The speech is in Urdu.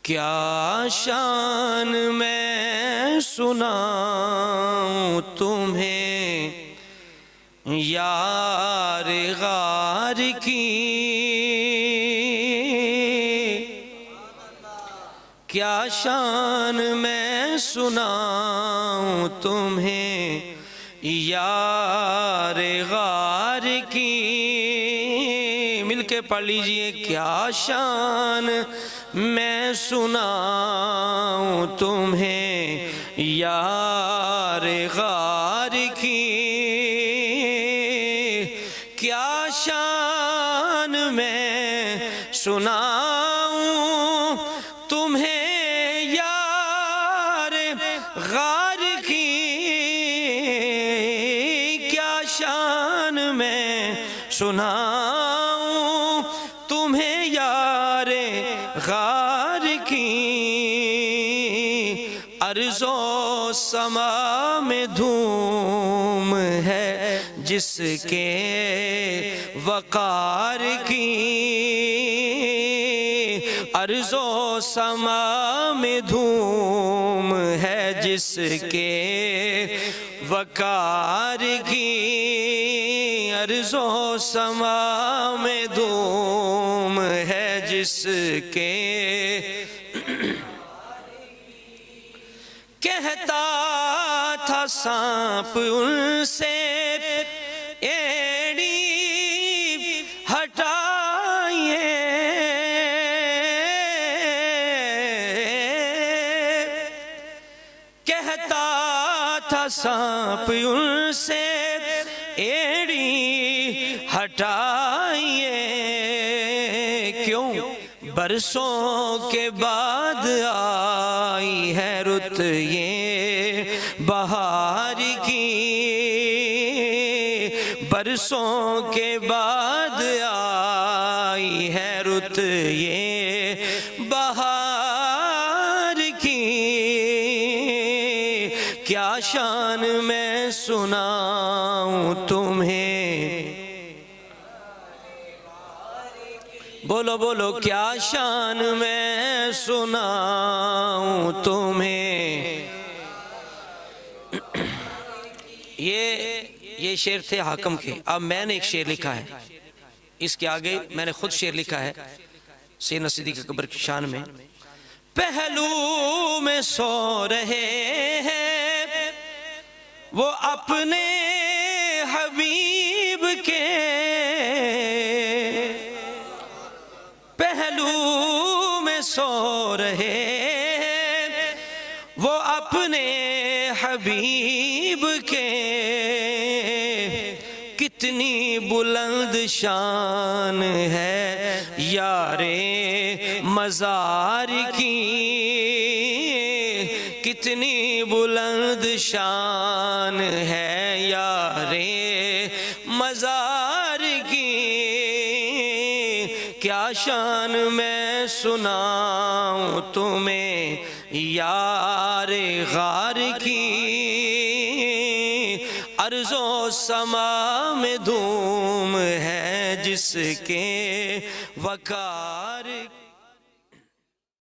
کیا شان میں سناؤں تمہیں یار غار کی، کیا شان میں سناؤں تمہیں یار غار کی۔ مل کے پڑھ لیجئے، کیا شان میں سناؤں تمہیں یار غار کی، کیا شان میں سناؤں تمہیں یار غار کی، کیا شان میں سناؤں تمہیں یار غار کی۔ ارض و سما میں دھوم ہے جس کے وقار کی، ارض و سما میں دھوم ہے جس کے وقار کی، ارض و سما میں دھوم ہے جس کے۔ کہتا تھا سانپ ان سے ایڑی ہٹائیے، کہتا تھا سانپ ان سے ایڑی ہٹائیے، کیوں برسوں کے بعد آئی ہے رت یہ بہار کی، برسوں کے بعد آئی ہے رت یہ بہار کی۔ کیا شان میں سناؤں تمہیں، بولو بولو، کیا شان میں سناؤں تمہیں۔ یہ شعر تھے حاکم کے۔ اب میں نے ایک شعر لکھا ہے، اس کے آگے میں نے خود شعر لکھا ہے سیدنا صدیق اکبر کی شان میں۔ پہلو میں سو رہے ہیں وہ اپنے حبیب کے، پہلو میں سو رہے ہیں وہ اپنے حبیب کے، کتنی بلند شان ہے یار مزار کی، کتنی بلند شان ہے یار مزار کی۔ کیا شان میں سناؤں تمہیں یار غار کی، ارض و سما میں دھوم ہے جس کے وقار